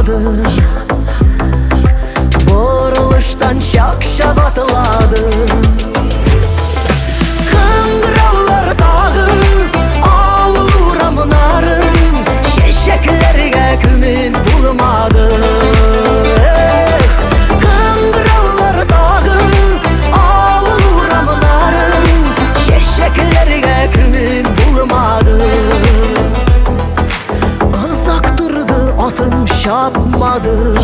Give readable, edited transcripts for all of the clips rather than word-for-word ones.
şapmadı. Buruluştan şak atıladı. Kıngıravlar dağı avluramın arın, şeşeklerge kümün bulmadı. Kıngıravlar dağı avluramın arın, şeşeklerge kümün bulmadı. Uzak durdu atım şapmadı.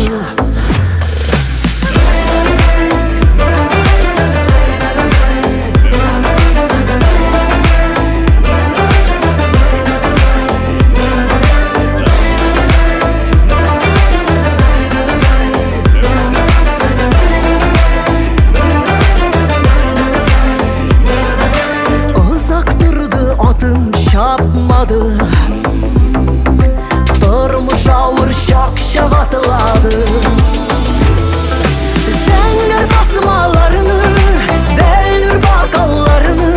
Şapmadı. Durmuş ağır şak atıladı. Zengin tasmalarını, belür bakallarını,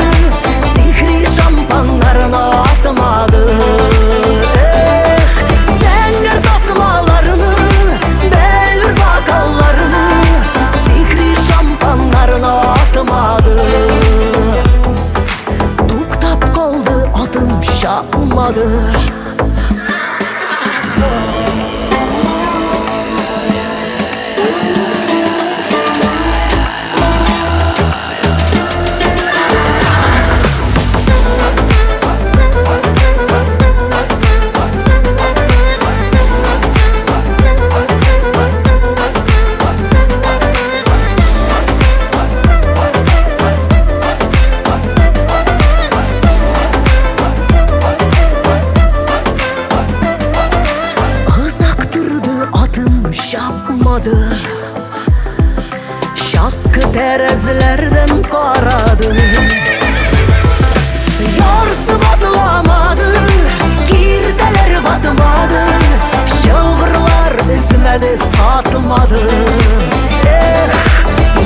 sihri şampanlarına atmadı. Zengin tasmalarını, belür bakallarını, sihri şampanlarına atmadı. Tuktap kaldı atım şapmadı. Şapmadı. Şapkı terezilerden karadı. Yarsı batılamadı, girdeler batmadı, şılgırlar üzmedi satmadı.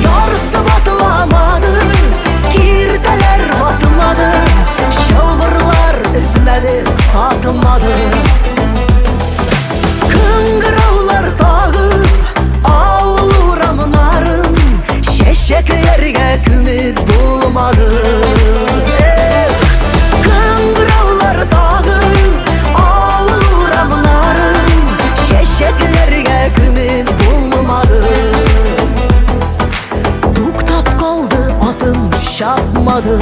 Yarsı batılamadı, girdeler batmadı, şılgırlar üzmedi satmadı. Kıngıravlar dağı avluramın arın, şeşeklerge kümür bulmadı. Kıngıravlar dağı avluramın arın, şeşeklerge kümür bulmadı. Tuktap kaldı atım şapmadı.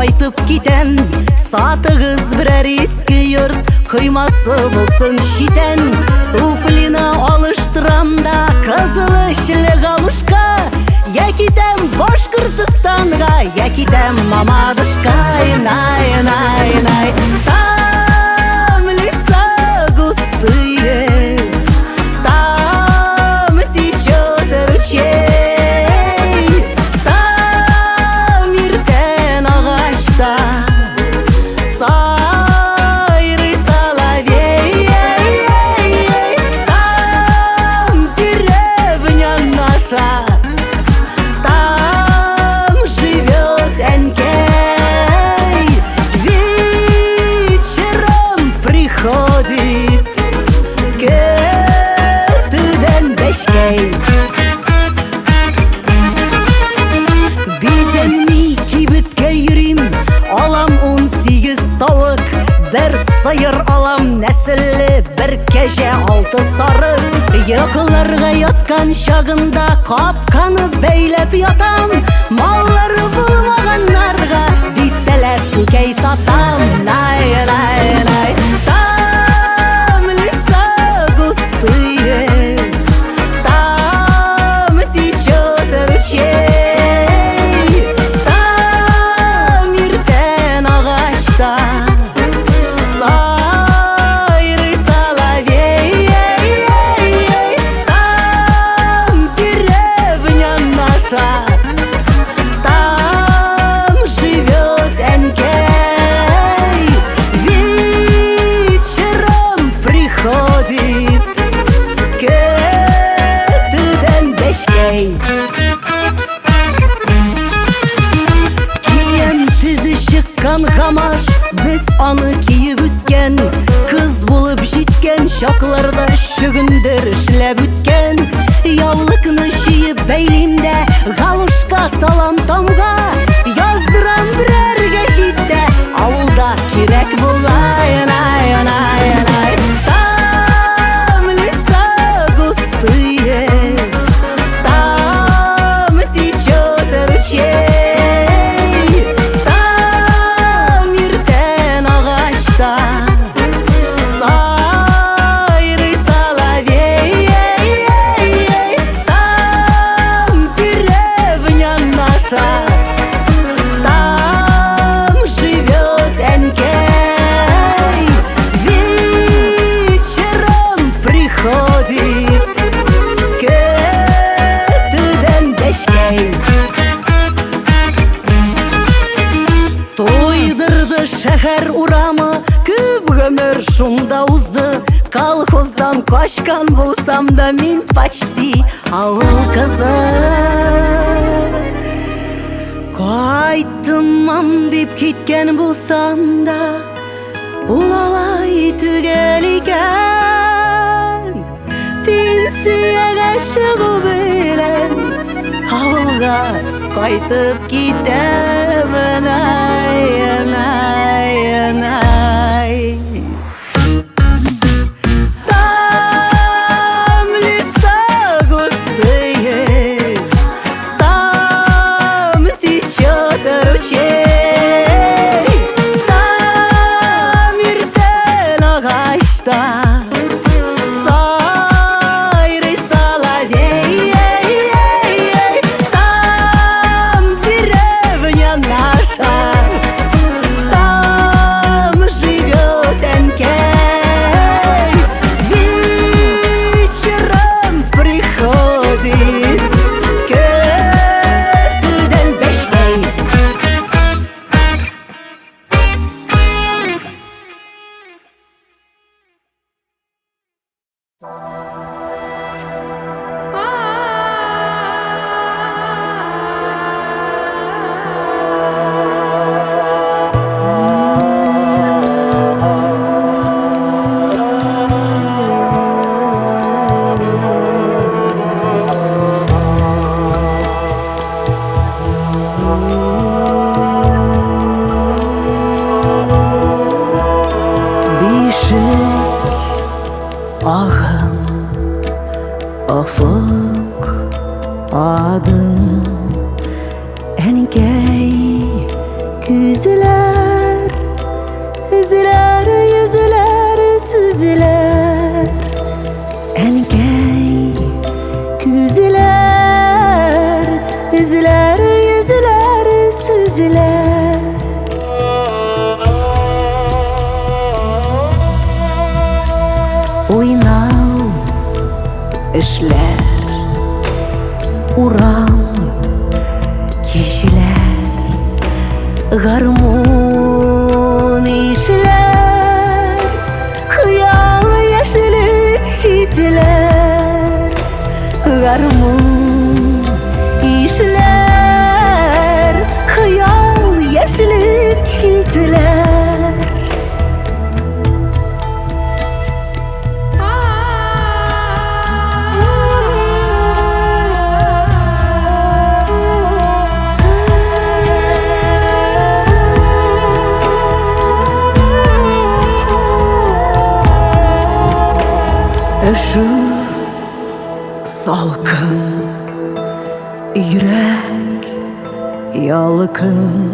Кайтып китен, сатыгыз бірер ескі йорт, кыймасы болсын шитен. Туфлина алыштырам да кызыл ишле галушка, я китем Башкортостанга, я китем Мамадышка. Най. Там леса густые, там течет ручей. Сыйыр алам нәселле бір кәже алты сары. Йокыларға яткан шағында қапқаны бәйләп ятам. Маллары булмаганнарға дистәләп күкәй сатам. Там леса густые, beşkey. Kiyem tizi şıkkan kamaş, biz anı kiyip üsken. Kız bulup jitken şaklarda şügündür işlep ütken. Yavlıkны şiyip beylimde, galuşka salam tamga. Yazdıram birerge jitde, avulda kirek bulayın ayın ayın ayın. Tam lisa gustые, там течет ручей, там иртен ағашта сайрый соловей, там деревня наша, там живет Энкей. Вечером приходит kötüden beşkey. Toydırdı şehir uramı, küp ömür şunda uzdı. Kolxozdan koşkan bulsam da min почти avul kızı. Qaytımam dep ketken bulsam da ulalay tügel ekan. Pensiyaga шығып bilen avulga qaytып ketaman ayın ayın ay. Там леса густые, там течет ручей, там иртен ағашта сайрый соловей, там деревня наша, там живет Энкей. Вечером приходит kötüden beşkey. Bişik ağım, ufuk adım, Enkey güzler, yüzler yüzler süzler. Enkey güzler, yüzler yüzler süzler. Уйнау эшләр, урам кишеләр, гармун ишеләр, хыял яшелек хисләр. Гармун ишеләр, хыял яшелек хисләр. Üşür salkın, yürek yalkın,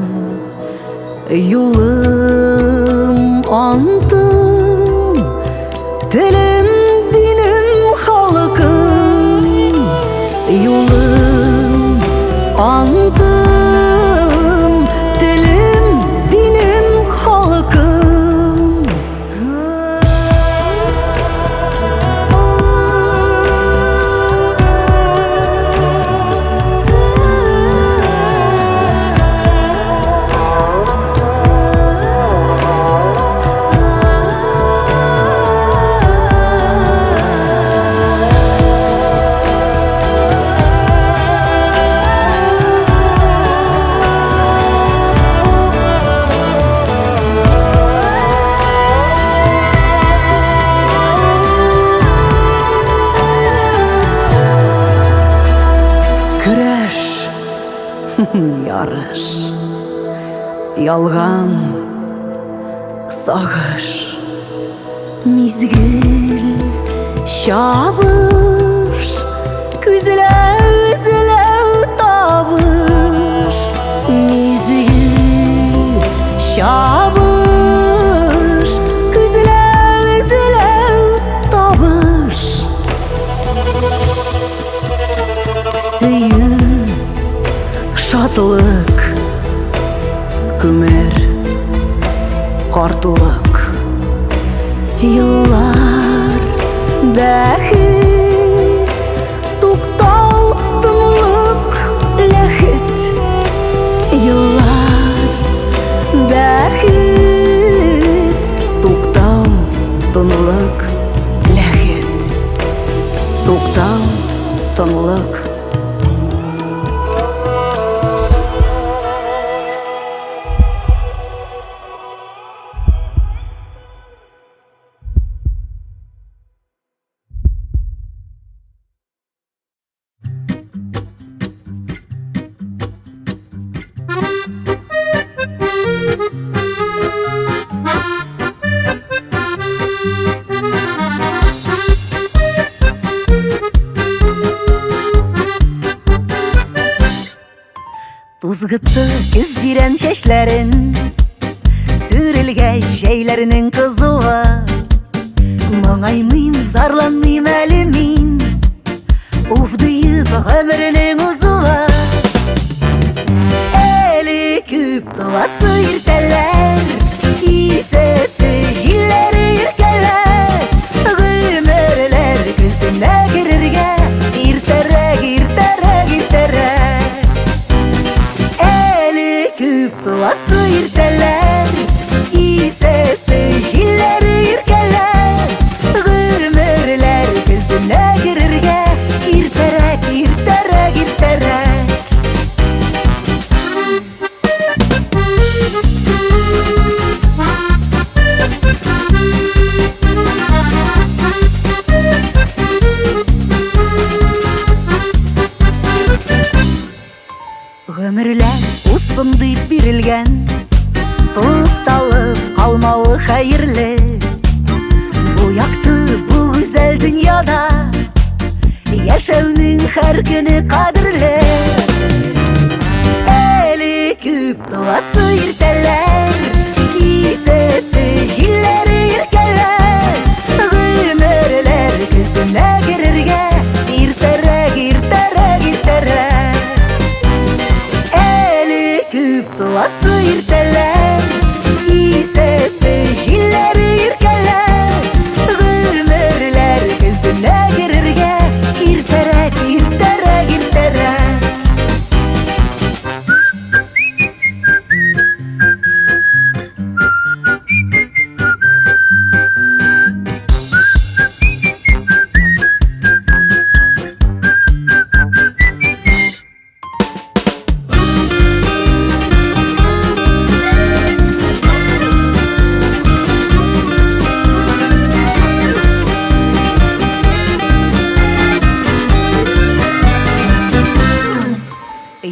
yolum antım, dilim dinim halkım. Yolum antım, dilim dinim halkım. барыш, ялган сагыш. Мизгил чабыш, күзләү эзләү табыш. Мизгил чабыш, күзләү эзләү табыш. Сөю, шатлык, күмер, картлык. Yıllar, bәхет, туктау, тынлык, ләхет. Yıllar, bәхет, туктау, тынлык, ләхет. Туктау, тынлык. Tuzgıttı kız jiren şeşlerin, sürülge şeylerinin kızıva. Mağaymayım, zarlanmayım elimin, ufdıyıp ömrünün uzuva. Eli küp duası irteler, İsesi jilleri irkeler. Gümürler kızına girirge, irterek, irterek, irterek. Küp duası irteler, İsesi jilleri irkeler. Gümürler kızına girirge, irterek, irterek, irterek. Ömürler usun deyip birilgen, tutalып kalmağı hayırlı. Bu yaktı bu güzel dünyada, yaşauның her günü kadirli. Eli küp duası irteler, İsesi jilleri irkeler. Gümürler kızına girirge, irterek, irterek, irterek. Küp duası irteler, İsesi jilleri irkeler. Gümürler kızına girirge, irterek, irterek, irterek.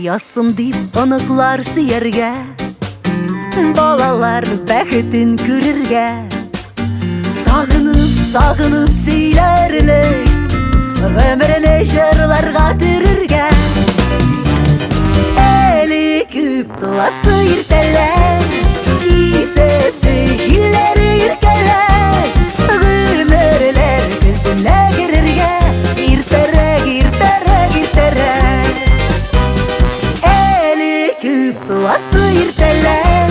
Ясын deyip ыныкlar сүйерге, балалар бәхетін көрерге. Сағынып, сағынып сөйлерлік, өміріне жырларға түрерге. Әлі күп дуасы иртелер, İsesi jilleri irkeler. Gümürler kızına girerge, irterek, irterek, irterek. Küp duası irteler,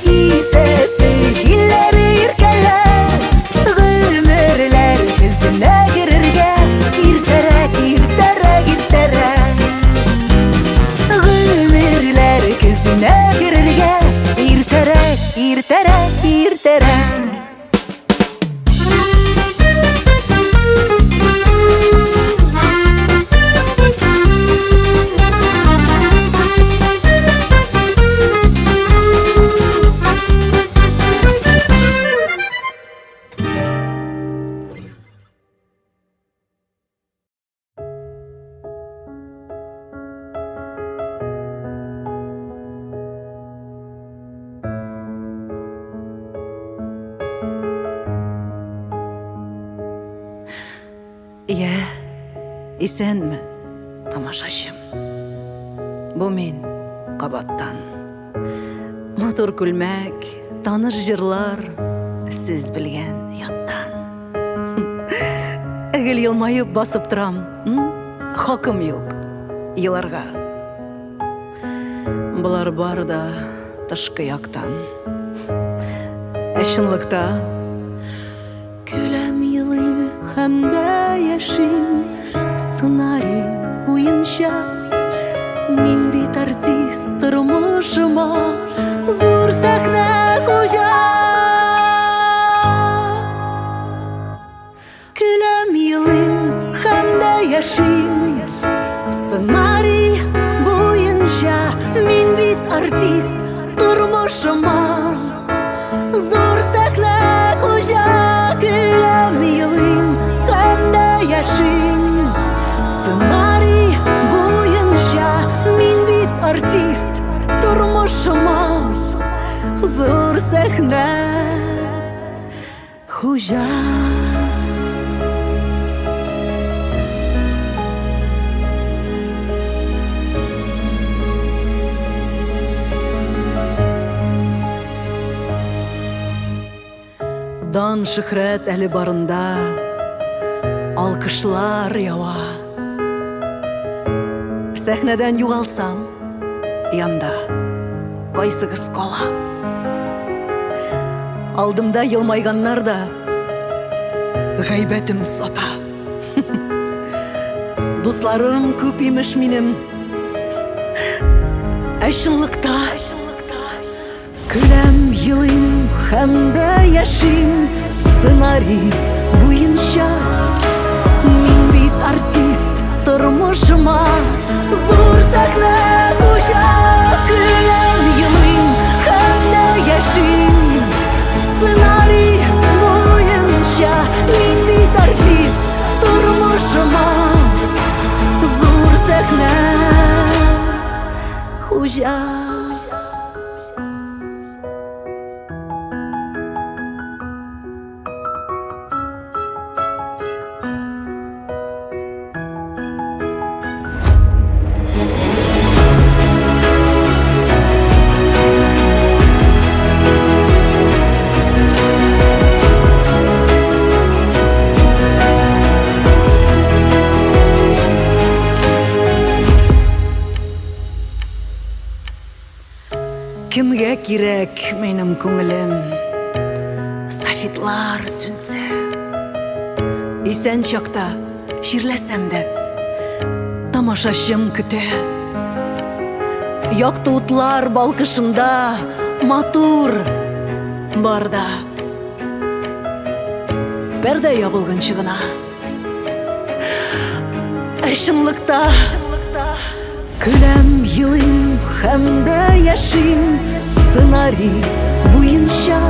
İsesi jilleri irkeler. Gümürler kızına girirge, irterek, irterek, irterek. Gümürler kızına girirge, irterek, irterek, irterek. Иә, исәнме, тамашашым? Бу мин Кабаттан. Матур күлмәк, таныш җырлар, сез белгән яттан. Әгел елмайып басып торам, хакым юк еларга. Булар бар да тышкы яктан. Чынлыкта күләм елыйм һәм дә яшим, сценарий буенча. Мин бит артист тормышыма, зур сәхнә хуҗа. Күләм елыйм һәм дә яшим, сценарий буенча. Мин бит артист тормышыма, зур сәхнә хуҗа. Күләм елыйм һәм дә яшим, сценарий буенча. Мин бит артист тормышыма, зур сәхнә хуҗа. Дан шөһрәт әле барында, алкышлар ява. Сәхнәдән югалсам, янда кайсыгыз кала? Алдымда елмайганнар да гайбәтем сата. Дусларым күп имеш минем, чынлыкта күләм елыйм һәм дә яшим, сценарий буенча. Мин бит артист тормышыма, зур сәхнә хуҗа. Күләм елыйм һәм дә яшим, сценарий буенча. Мин бит артист тормышыма, зур сәхнә хуҗа. Кемгә кирәк минем күңелем? Сафитлар сүнсә, исән чакта ширләсәм дә тамашачым көтә. Якты утлар балкышында матур барда, пәрдә ябылгынчы гына. Чынлыкта күләм елыйм һәм дә яшим, сценарий буенча.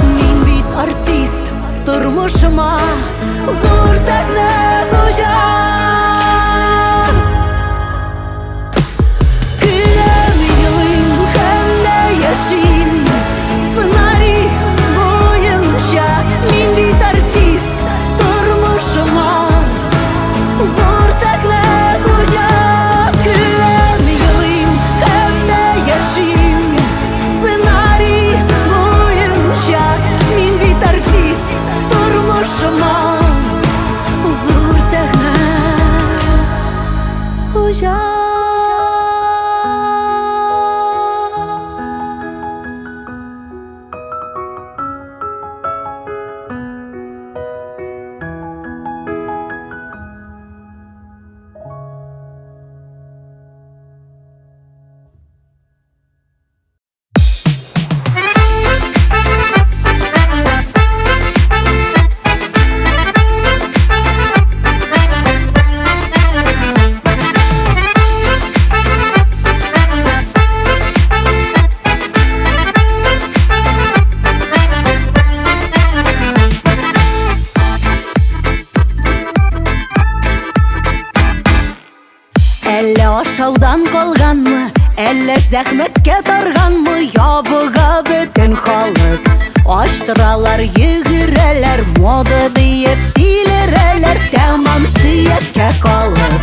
Мин бит артист тормышыма, зур сәхнә хуҗа. Күләм елыйм һәм дә яшим, сценарий буенча. Мин бит артист тормышыма, зур сәхнә хуҗа. Күләм елыйм һәм дә яшим, сценарий буенча. Мин бит артист тормышыма, зур сәхнә хуҗа. Әллә ашаудан калганмы, әллә зәхмәткә тарганмы? Ябыга бөтен халык, ачтыралар, йөгерәләр, мода диеп тилерәләр. kalıp.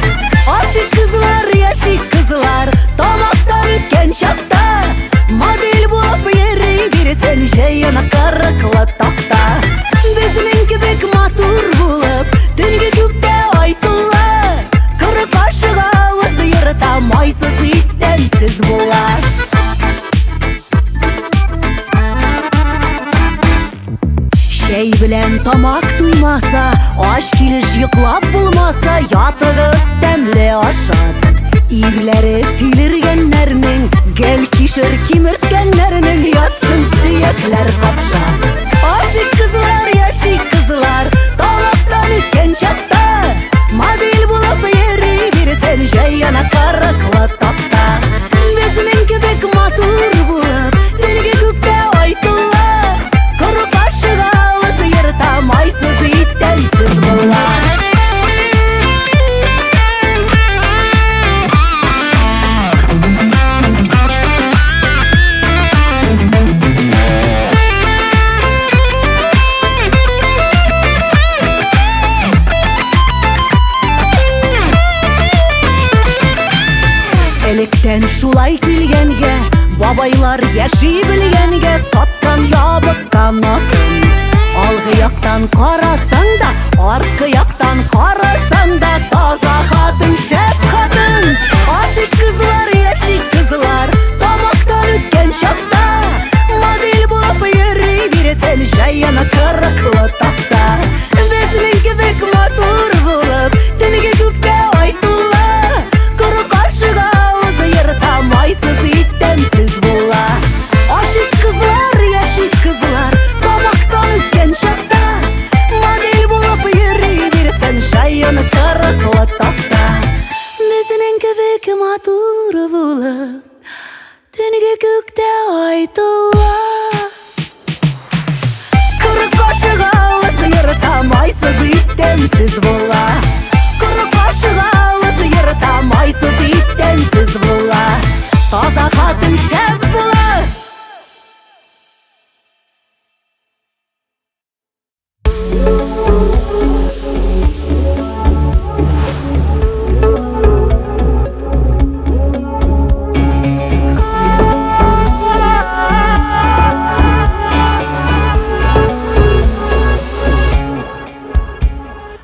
Aşık kızlar, yaşık kızlar, tomaktan ötken çapta. Model bulup yeri girsen jayına karıklı tapta. Bizninki bek matur bulup tünge kökte aytılar. Kırık aşık ağızı yırta maysız ittensiz bular. Şey bilen tamak duymasa, aşk kiliş yıklap bulmasa, yatığız temli aşat. İrleri tilirgenlerinin, gel kişir kimirtgenlerinin, yatsın siyekler kapşat. Aşık kızlar, yaşık kızlar, tamaktan ötken çapta. Model bulup yeri girsen jayına karıklı tapta. Bizninki bek matur bulup tünge kökte aytılar. Kırık aşık ağızı yırta maysız ittensiz bular. Elekten şulay kilgenge, babaylar yaşı bilgenge, sattan yabıkkan atın. Algı yaktan karasan da, arkı yaktan karasan da, taza hatın, şep hatın. Aşık kızlar, yaşık kızlar, tamaktan ötken çapta. Model bulup yeri girsen jayına kırıklı tapta. Bizninki bek matur bulup tünge kökte aytılar. Kırık aşık ağızı yırta maysız ittensiz bular. Aşık kızlar, yaşık kızlar, tamaktan ötken çapta. Model bulup yeri girsen jayına kırıklı tapta. Bizninki bek matur bulup tünge kökte aytılar. Kırık aşık ağızı yırta maysız ittensiz bular. Kırık aşık ağızı yırta maysız ittensiz bular. Taza hatın, şep bular.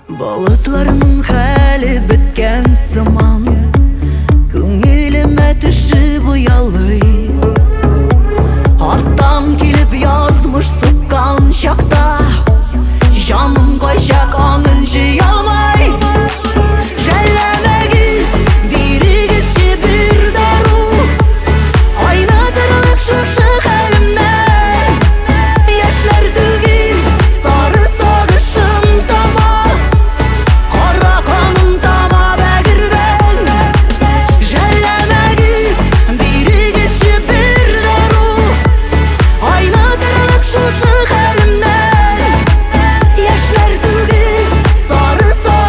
Bulutlarımın hali bitken zaman, köngülüme düşüp uyalı. Arttan kilip yazmış sıkkan şakta, canım koyacak anınca yalmay. Jellemegiz, birigizçi bir daru, aynadırlık şırşık elimden. Yaşlar tügil, sarı sarışım tamam, kara kanım tama begirden. Jellemegiz, birigizçi bir daru, aynadırlık şırşık elimden. Yaşlar tügil, sarı sarışım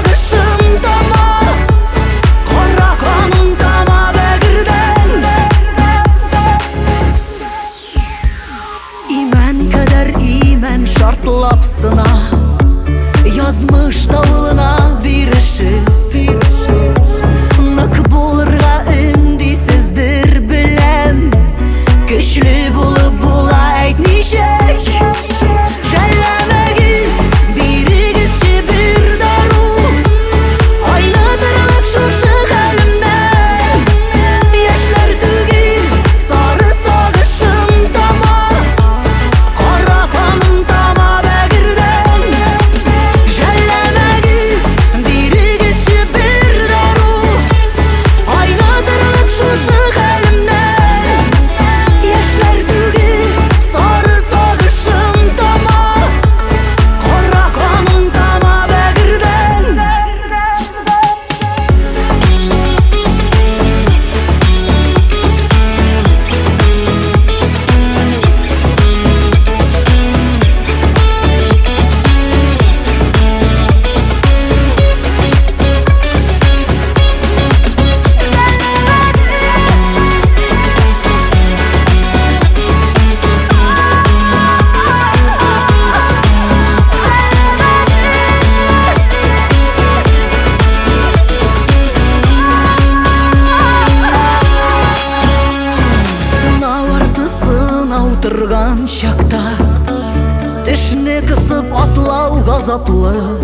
azaplı.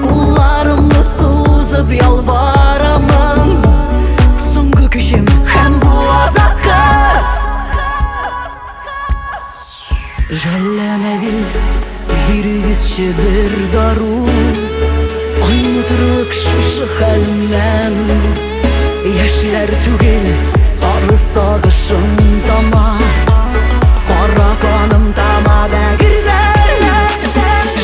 Kullarımı suzıp yalvaramın, so'nggi kishim hem bu azapka. Jallamagis birigizchi bir daru, aynıdırlık şu halimden. Yaşlar tugil sarı sağışım tama, qora qonim tama bagirdan.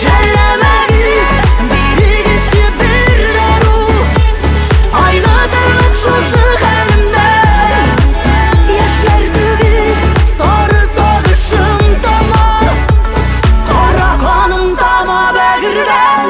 Jallamagis birigizchi bir daru, aynıdırlık şu halimden. Yaşlar tugil sarı sağışım tama, qora qonim tama bagirdan.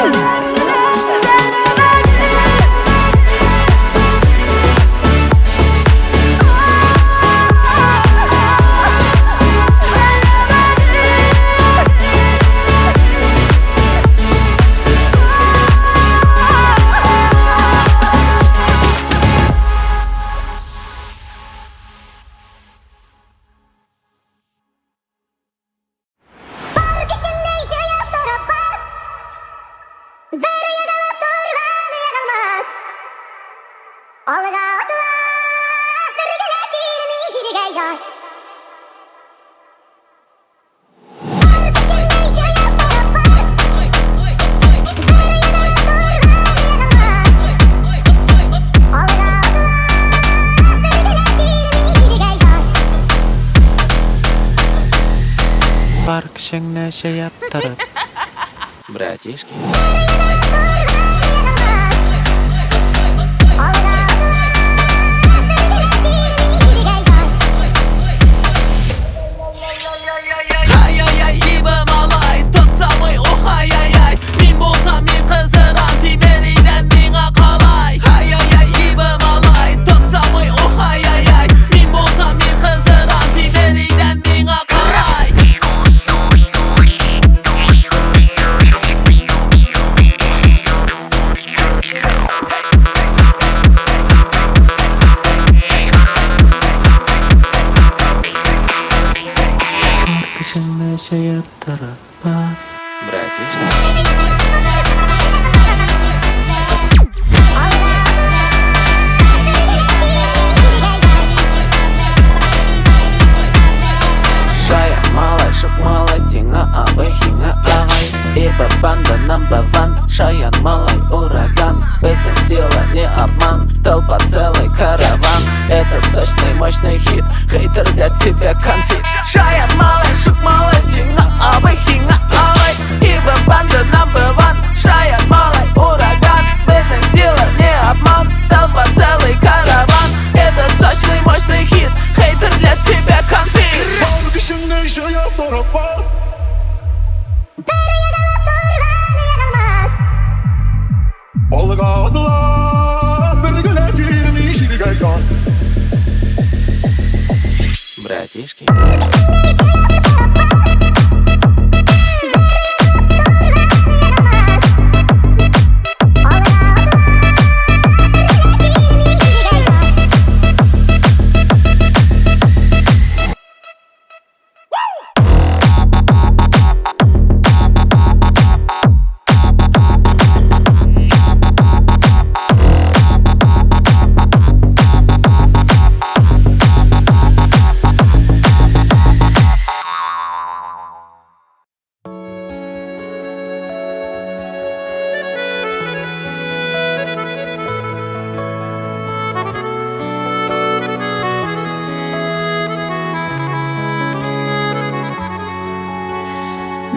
Бар кишиңне шаяттырып, братишки. Ай-яй-яй, ибі малай, тот самый ох-ай-яй-яй. Мен болсам мен қызырам, тимериден миңа қалай. Ай-яй-яй, ибі малай, тот самый ох-ай-яй-яй. Мен болсам мен қызырам, тимериден миңа қалай. Кишиңне шаяттырып бас, братишка. Шая малай, шук малай, сиңа абай, хиңа ағай. Ибі банда number one, шаян малай, ураган. Безден сила, не обман, толпа целый караван. Этот сочный, мощный хит, хейтер для тебя конфит. Шаян малай, шук малай, сиңа абай, хиңа ағай. Ибі банда number one, шаян малай, ураган. Безден сила, не обман, толпа целый караван. Этот сочный, мощный хит, хейтер для тебя конфит. Kişinde şaya barabas. Olgadılar bir güne girmiş ilgay gaz. Братишки.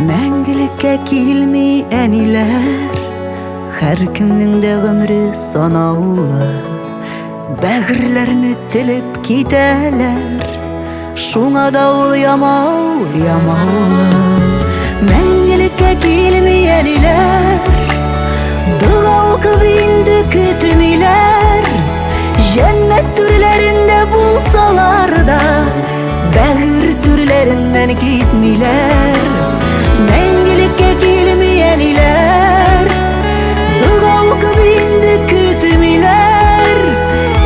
Мәңгілеккә килми әниләр, һәркемнең дә гомре санаулы. Бәгырьләрне телеп китәләр, шуңа да ул ямау, ямаулы. Мәңгелеккә килми әниләр, дуга укып инде көтмиләр. Җәннәт түрләрендә булсалар да, бәгырь түрләреннән китмиләр. Мәңгелеккә килми әниләр, дуга укып инде көтмиләр.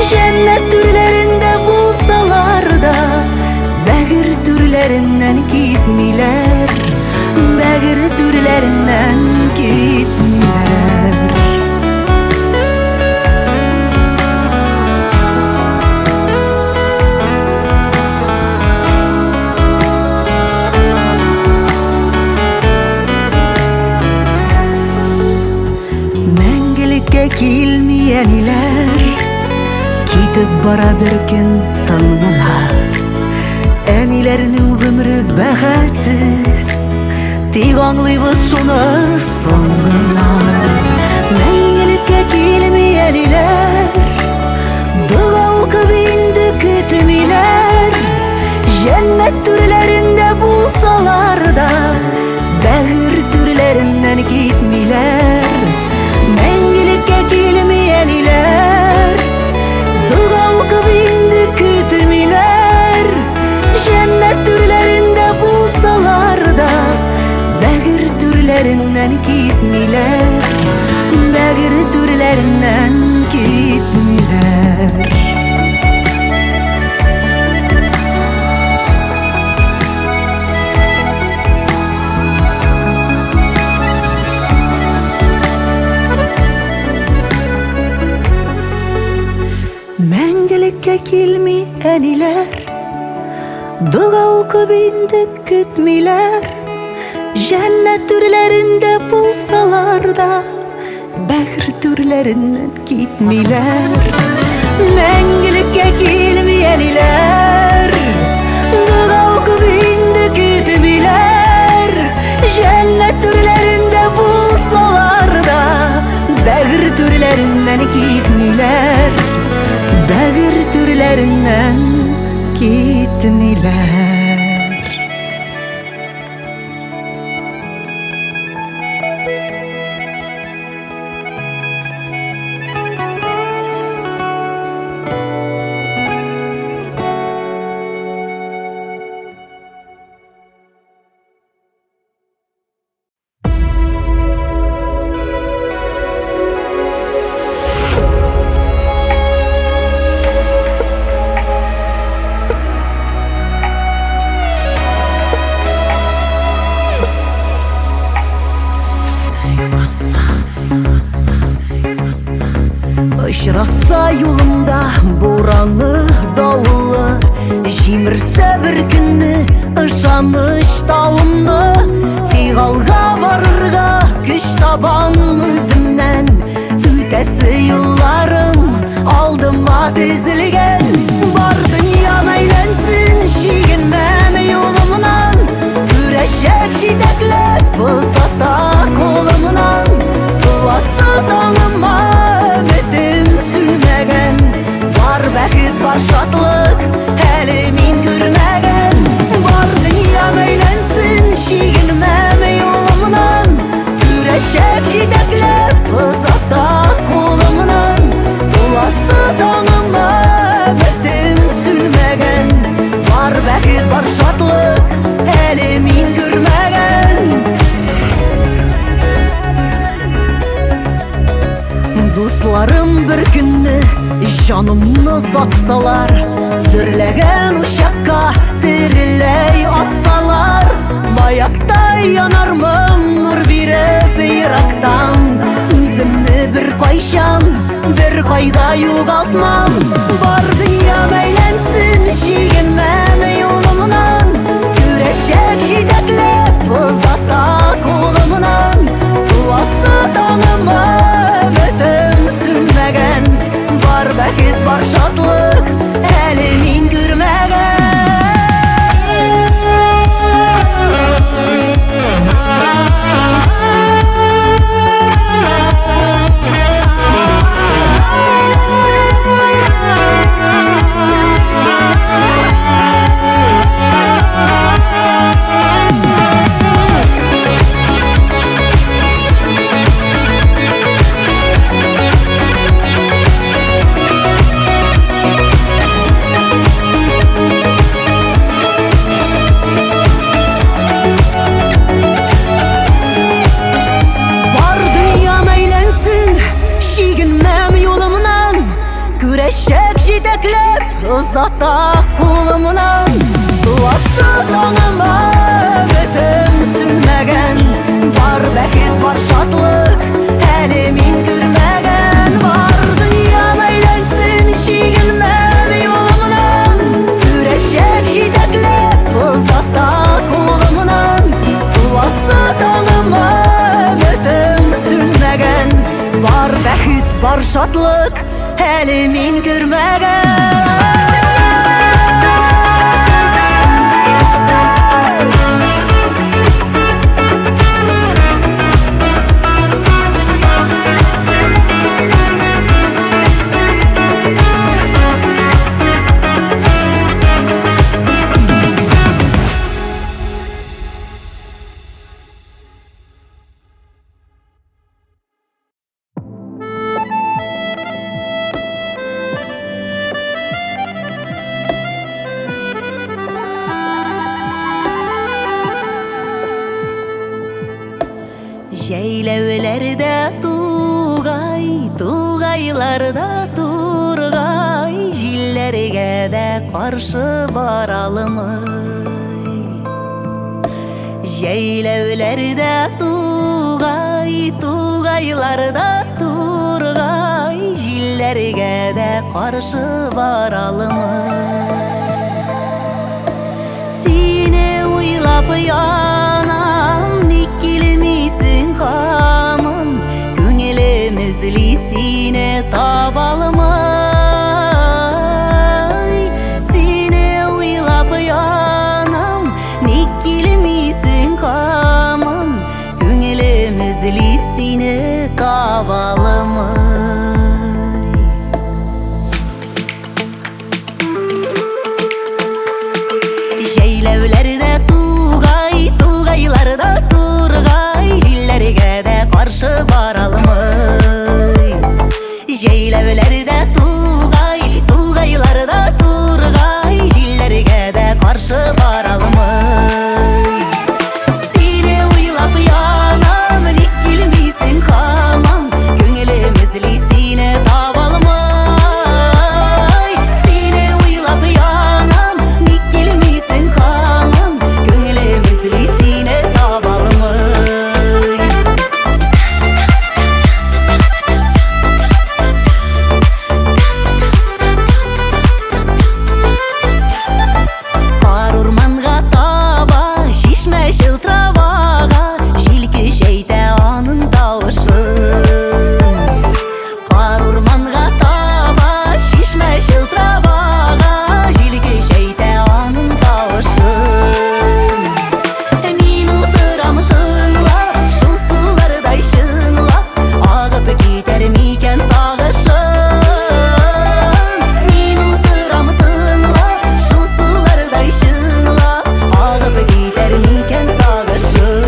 Җәннәт түрләрендә булсалар да, бәгырь түрләреннән китмиләр. Бәгырь түрләреннән Килмейен илер, китеп бара бер көн таңына. Әниләрнең гомре бәһасез, тик аңлыйбыз шуны соңына. Мәңгелеккә килмейен илер, дуга укып инде көтмиләр. Җәннәт түрләрендә булсалар да, бәгырь түрләреннән китмиләр. Мәңгелеккә килмейен илер, дуга укып инде көтмиләр. Җәннәт түрләрендә булсалар да, бәгырь түрләреннән китмиләр. Бәгырь түрләреннән китмиләр. Мәңгелеккә килми әниләр, дуга укып инде көтмиләр. Җәннәт түрләрендә булсалар да, бәгырь түрләреннән китмиләр. Мәңгелеккә килми әниләр, дуга укып инде көтмиләр. Җәннәт түрләрендә булсалар да, бәгырь түрләреннән китмиләр. Бәгырь түрләреннән китмиләр. Очраса юлымда буранлы, давыллы, җимерсә бер көнне ышаныч тавымны. Тик алга барырга көч табам үземнән, үтәсе юлларым алдыма тезелгән. Бар дөнья әйләнсен, чигенмәм юлымнан, күрәчәк җитәкләп озата кулымнан. Туасы таңыма өметем сүнмәгән, бар бәхет, бар шатлык әле мин күрмәгән. Бар дөнья әйләнсен, чигенмәм юлымнан, күрәчәк җитәкләп озата кулымнан. Туасы таңыма өметем сүнмәгән, бар бәхет, бар шатлык әле мин күрмәгән. Дусларым бер көнне җанымны сатсалар, дөрләгән учакка тереләй атсалар. Маяктай янармын нур биреп ерактан, үземне бер кайчан, бер кайда югалтмам. Бар дөнья әйләнсен, чигенмәм юлымнан, күрәчәк җитәкләп озата кулымнан. Туасы таңыма өметем сүнмәгән, бар бәхет, бар шатлык әле мин күрмәгән. Күрәчәк җитәкләп озата кулымнан. Туасы таңыма өметем сүнмәгән, бар бәхет, бар шатлык әле мин күрмәгән. Бар дөнья әйләнсен, чигенмәм юлымнан, күрәчәк җитәкләп озата кулымнан. Туасы таңыма өметем сүнмәгән, бар бәхет, бар шатлык әле мин күрмәгән. Жәйләүләрдә тугай, тугайларда тургай, җилләргә дә каршы баралымый. Жәйләүләрдә тугай, тугайларда тургай, җилләргә дә каршы баралымый. Сине уйлап янам, ник килмисең һаман, күңелем эзли сине таба алмый. Сине уйлап янам, ник килмисең һаман, күңелем эзли сине таба алмый. Жәйләүләрдә тугай, тугайларда тургай, җилләргә дә каршы баралмый. Жәйләүләрдә тугай, тугайларда тургай, җилләргә дә каршы баралмый. Сине уйлап янам, ник килмисең һаман, күңелем эзли сине таба алмый. Сине уйлап янам, ник килмисең һаман, күңелем эзли сине таба алмый. Кар урманга таба, шишмә чылтыравага, җил көчәйтә аның тавышын. Кар урманга таба, шишмә чылтыравага, җил көчәйтә аның тавышын. Мин утырам тыңлап, шул сулардай чынлап, агып китәр микән сагышын. Мин утырам тыңлап, шул сулардай чынлап, агып китәр микән сагышын.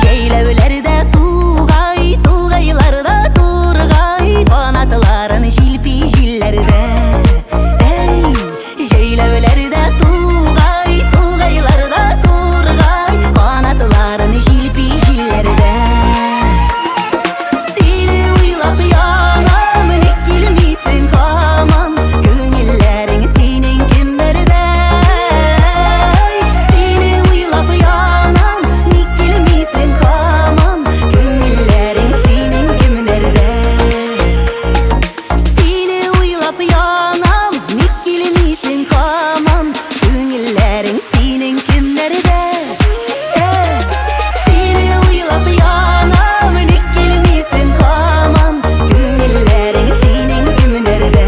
Жәйләүләрдә тугай, тугайларда тургай, канатларын җилпи җилләрдә. Жәйләүләрдә тугай, тугайларда тургай, канатларын җилпи җилләрдә. Сине уйлап янам, ник килмисең һаман, күңелләрең синең кемнәрдә. Сине уйлап янам, ник килмисең һаман, күңелләрең синең кемнәрдә. Сине уйлап янам, ник килмисең һаман, күңелләрең синең кемнәрдә. Сине уйлап янам, ник килмисең һаман, күңелләрең синең кемнәрдә.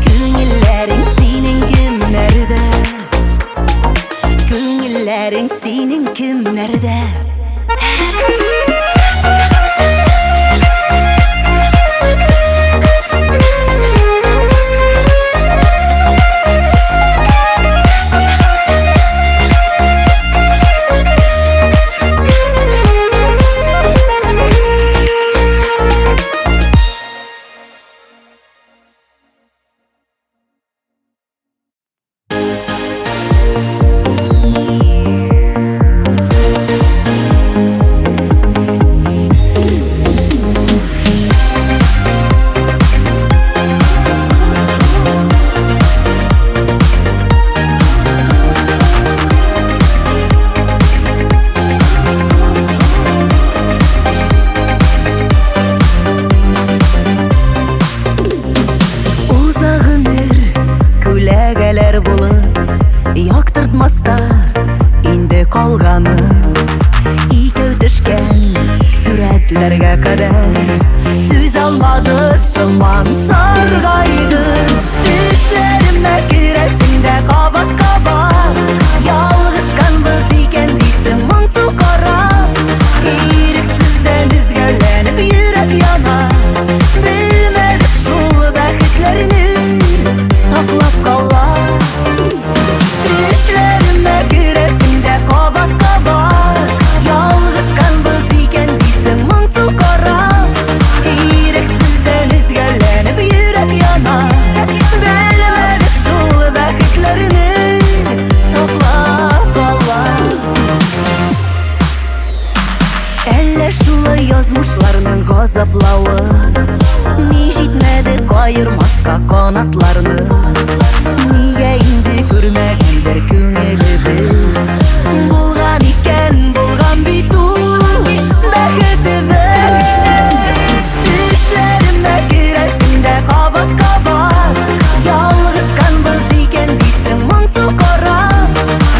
Күңелләрең синең кемнәрдә. Күңелләрең синең кемнәрдә. gözlerge kadar düz almadı sıman sargaydı. Düşlerime giresinde kabak kabak yalgışkan biz iken deysin mansu karas. İriksizden düzgöllenip yürek yanar. Bilmedik şul bəxtlerini saklap kallar. Düşlerime giresinde kabak kabak yalgışkan biz iken deysin mansu karas. İriksizden düzgöllenip yürek yanar. Bilmedik şul bəxtlerini saklap kallar. Eller şulay yazmışlarının gazaplağı ni jitmedi kayırmaska kanatlarını. Niye indi görmegendir köngülübüz bulgan iken bulgan bitu bəxtimiz. Düşlerime giresinde kabak kabak yalgışkan biz iken deysin mansu karas.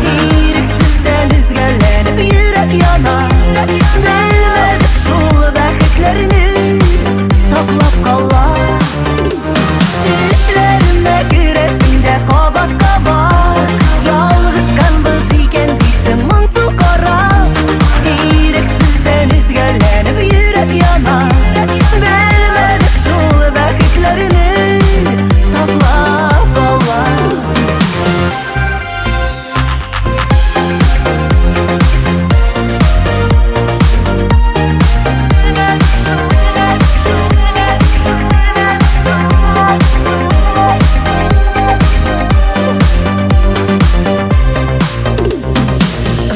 İriksizden düzgöllenip yürek yanar. Bilmedik şul bəxtlerini saklap kallar. Düşlerime giresinde kabak kabak yalgışkan biz iken deysin mansu karas. İriksizden düzgöllenip yürek yanar. Bilmedik şul bəxtlerini saklap kallar.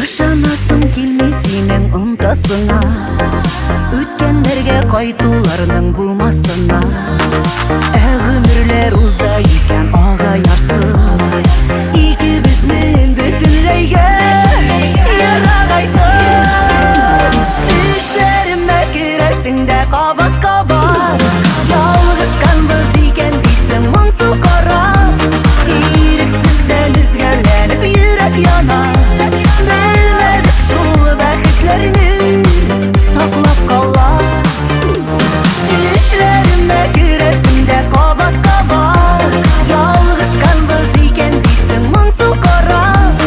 Ышанасым келмей сенің ынтасыңа, өткендерге қайтуларының болмасына. Өмірлер ұзай екен ағайарсың, ikimizдің бүтінлейге ярағайтын. Düşlerime giresinde kabak kabak yalgışkan biz iken deysin mansu karas. İriksizden düzgöllenip yürek yanar. Bilmedik şul bəxtlerini saklap kallar. Düşlerime giresinde kabak kabak yalgışkan biz iken deysin mansu karas.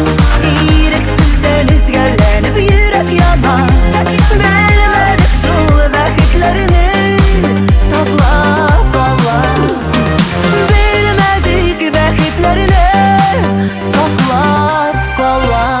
İriksizden düzgöllenip yürek yanar. Bilmedik şul bəxtlerini saklap kallar. Bilmedik bəxtlerini saklap kallar.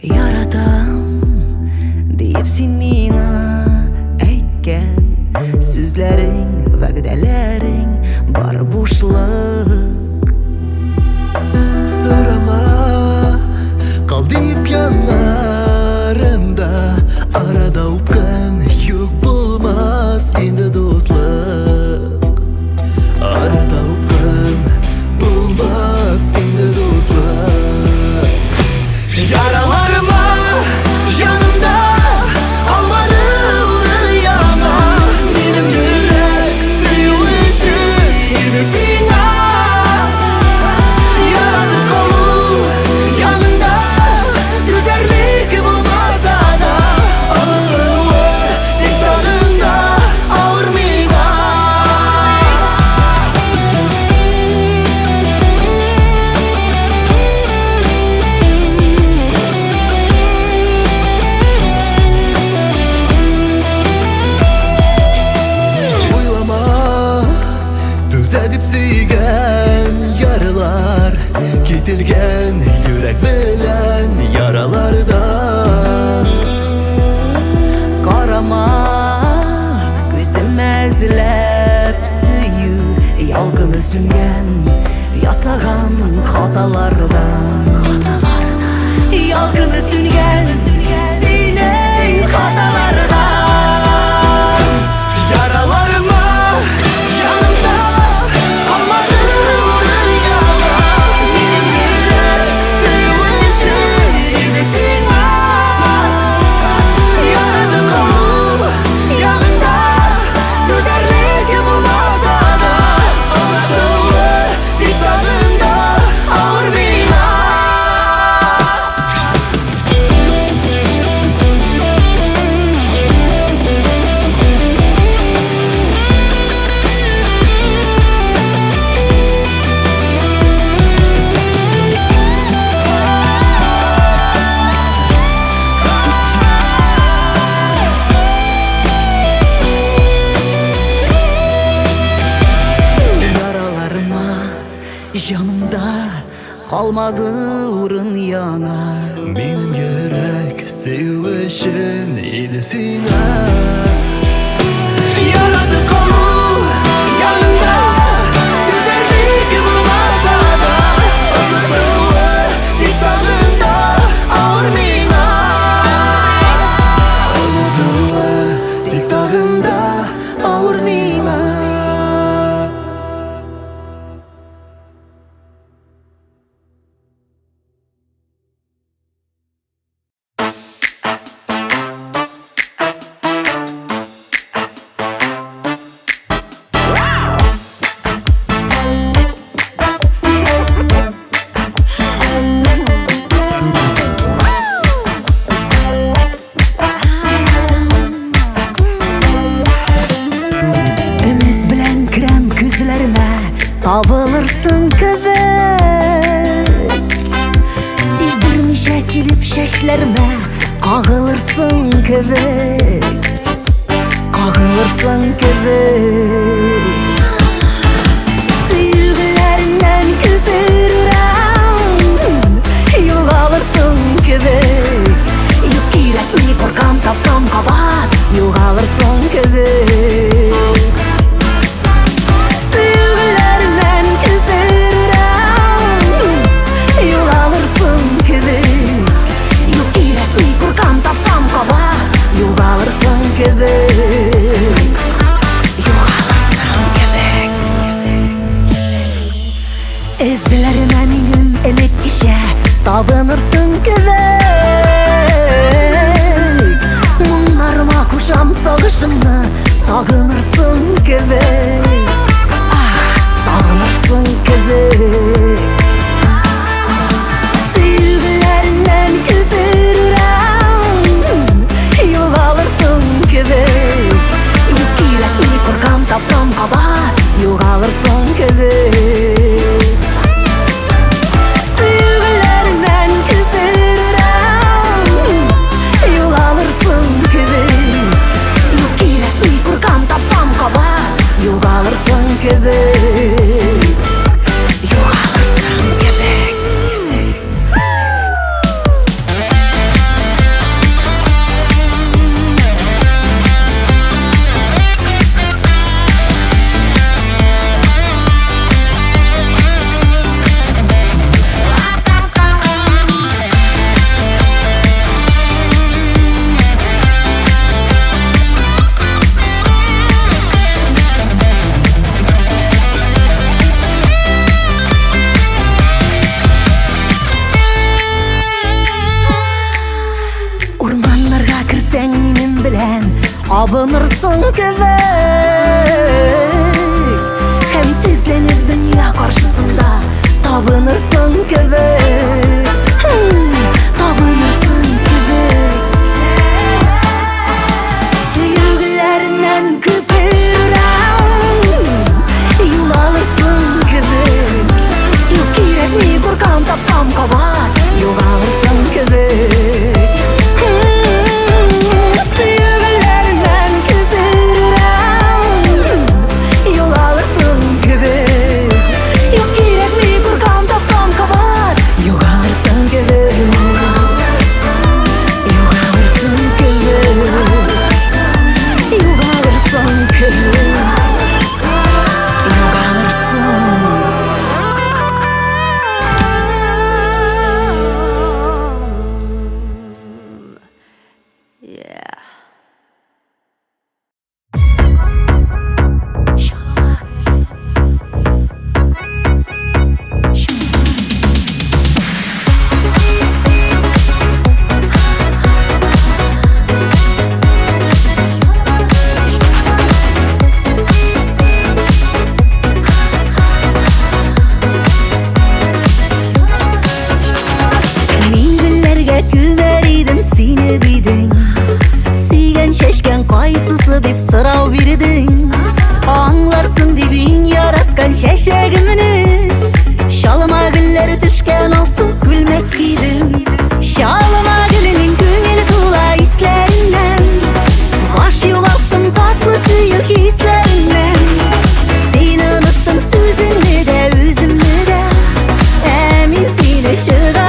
Яратам deyip sen meni aytgan so'zlaring, va'dalaring bor bo'shliq. Sırama kal deyip yanlarımda, arada o'pgan yük bulmaz endi do'stlik. Arada o'pgan bulmaz endi do'stlik. Yaralarıma yanımda kalmadı yana. Benim yürek sevişi yine sana. Yaradı kolu yanında, güzellik bulmasa da ağırlığı tek dalında ağır mina. Düzedip suygan yaralar, ketilgen yürek bilen yaralardan. сүнгән ясаган хаталардан ялкыны сүнгән синең хаталардан яраларыма янымда калмады урын яна минем йөрәк сөвеше иде сиңа ярады калу ягында түзәрлеге булмаса да онытылы тик тагында авыр миңа Яраларыма жанымда калмады урын яна Минем йөрәк сөю өчен иде сиңа ярады калу янында түзәрлеге булмаса да онытылы тик тагында авыр миңа Онытылы тик тагында авыр миңа Өмет белән керәм күзләремә табылырсың кебек сиздермичә килеп чәчләремә кагылырсың кебек сөюләреннән күперүрәм югалырсың кебек юк кирәкми коркам тапсам кабат югалырсың кебек сөюләреннән күперүрәм югалырсың кебек юк кирәкми коркам тапсам кабат югалырсың кебек эзләремә минем элек кичә табынырсың кебек моңнарыма кушам сагышымны сагынырсың кебек сагынырсың кебек сөюләреннән күперүрәм югалырсың кебек юк кирәкми коркам тапсам кабат югалырсың кебек сөюләреннән күперүрәм югалырсың кебек юк кирәкми коркам тапсам кабат югалырсың кебек югалырсың кебек Урманнарга кирсәң минем белән абынырсың кебек һәм тезләнеп дөнья каршысында табынырсың кебек табынырсың кебек сөюләреннән күперүрәм югалырсың кебек юк кирәкми коркам тапсам кабат югалырсың кебек сөюләреннән күперүрәм югалырсың кебек юк кирәкми коркам тапсам кабат югалырсың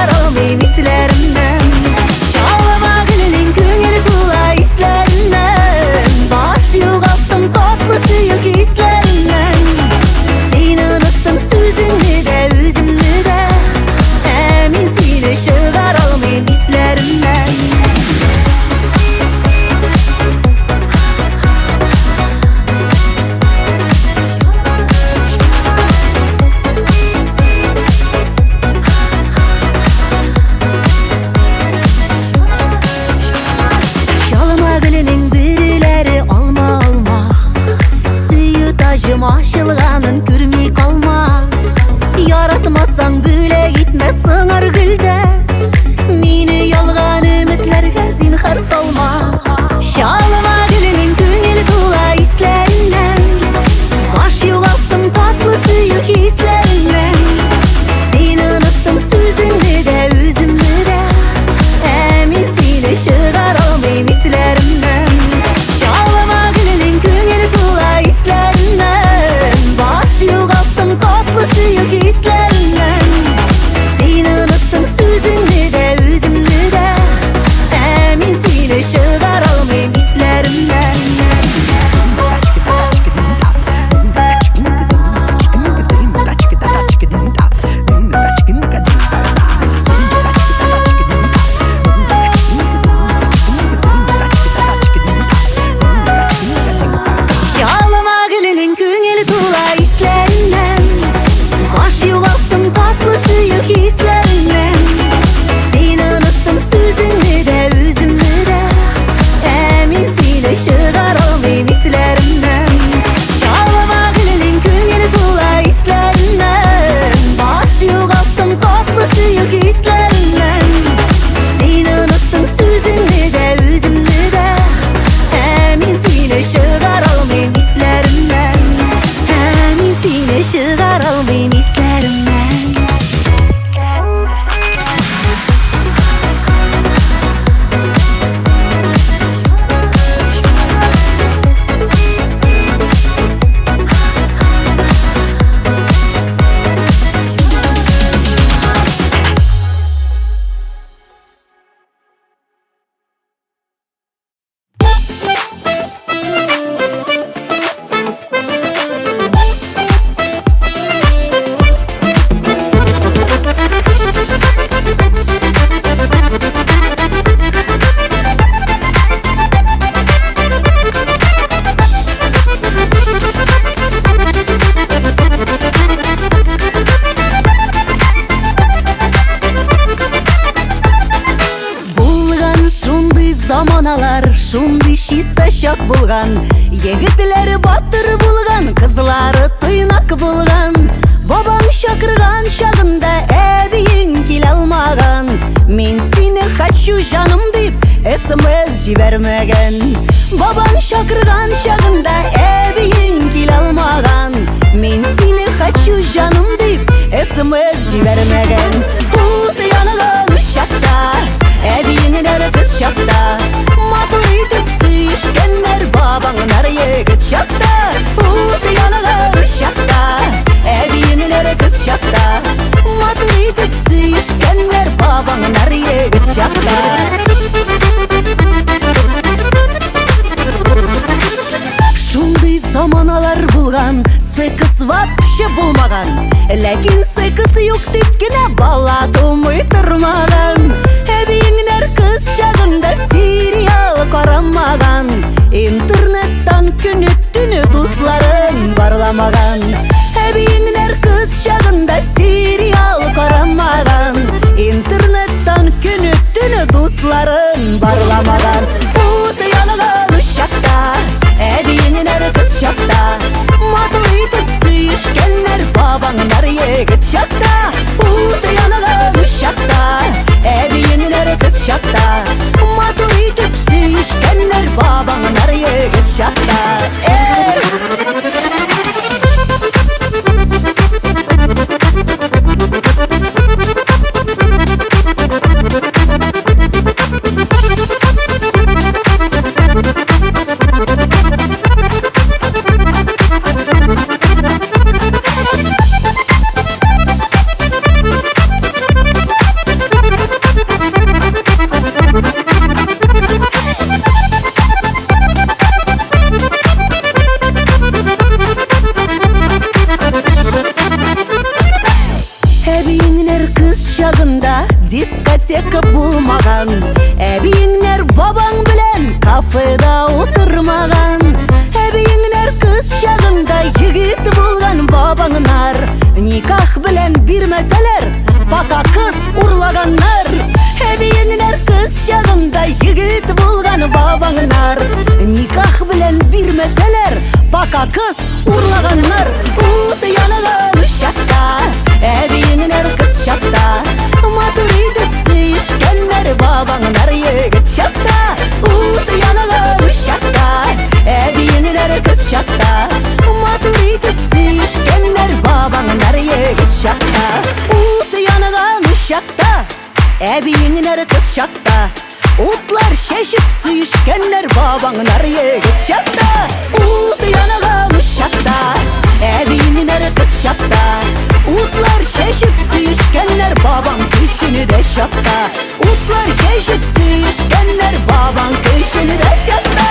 almayım hislerimden. Çalma gülünün köngeli tula hislerinden. Baş yo'qotdim tatlı suyuk hislerinden. Seni unuttum sözünü de özümnü de. Emin seni çıkar almayım hislerimden. Çalma gülünün birileri alma alma. Suyu taşım aşılganın görmey kalma. Yaratmasan böyle gitme sığır gülde. Meni yalgan ümitlerge zinhar salma. Çalma gülünün köngeli tula hislerinden. Baş yo'qotdim tatlı suyuk hislerinden. Seni unuttum sözünü de özümnü de. Emin seni çıkar almayım hislerimden. Çalma gülünün köngeli tula hislerinden. Baş yo'qotdim tatlı suyuk hislerinden. Seni unuttum sözünü de özümnü de. Emin seni çıkar almayım hislerimden. Çalma gülünün köngeli tula hislerinden. Baş yo'qotdim tatlı suyuk hislerinden. Seni unuttum sözünü de özümnü de. Emin seni çıkar almayım hislerimden. Çalma gülünün köngeli tula hislerinden. Baş yo'qotdim tatlı suyuk hislerinden. Seni unuttum sözünü de özümnü de. Emin seni çıkar almayım hislerimden. Emin seni çıkar almayım hislerimden. Булган шундай заманалар, шундай чиста шак булган. Егетләре батыр булган, кызлары тыйнак булган. Бабаң чакырган чагында әбиең килә алмаган. Мин сине хочу жаным дип SMS җибәрмәгән. Бабаң чакырган чагында әбиең килә алмаган. Мин сине хочу жаным дип SMS җибәрмәгән. Ут янган чакта әбиеңнәр кыз чакта. Матур итеп сөешкәннәр бабаңнар егет чакта. Ут янган чакта әбиеңнәр кыз чакта. Матур итеп сөешкәннәр бабаңнар егет чакта. Шундай заманалар булган, секс вообще булмаган. Ләкин секс юк дип кенә бала тумый тормаган. Әбиеңнәр кыз чагында сериал карамаган. Интернеттан көне-төне дусларын барламаган. Әбиеңнәр кыз чагында сериал карамаган. Интернеттан көне-төне дусларын барламаган. Ут янган чакта әбиеңнәр кыз чакта. Матур итеп сөешкәннәр бабаңнар егет чакта. Ут янган чакта әбиеңнәр кыз чакта. Матур итеп сөешкәннәр бабаңнар егет чакта. дискотека булмаган. Әбиеңнәр бабаң белән кафеда утырмаган. Әбиеңнәр кыз чагында егет булган бабаңнар. Никах белән бирмәсәләр, пока кыз урлаганнар. Әбиеңнәр кыз чагында егет булган бабаңнар. Никах белән бирмәсәләр, пока кыз урлаганнар. Ут янаган чакта, әбиеңнәр кыз чакта, матур итеп сөешкәннәр бабаңнар егет чакта. Ут янаган чакта, әбиеңнәр кыз чакта, матур итеп сөешкәннәр бабаңнар егет чакта. Ут янаган чакта, әбиеңнәр кыз чакта, утлар чәчеп сөешкәннәр бабаңнар егет чакта. Ут янаган чакта, әбиеңнәр кыз чакта, утлар чәчеп сөешкәннәр бабаң көченедә чакта. Утлар чәчеп сөешкәннәр бабаң көченедә чакта.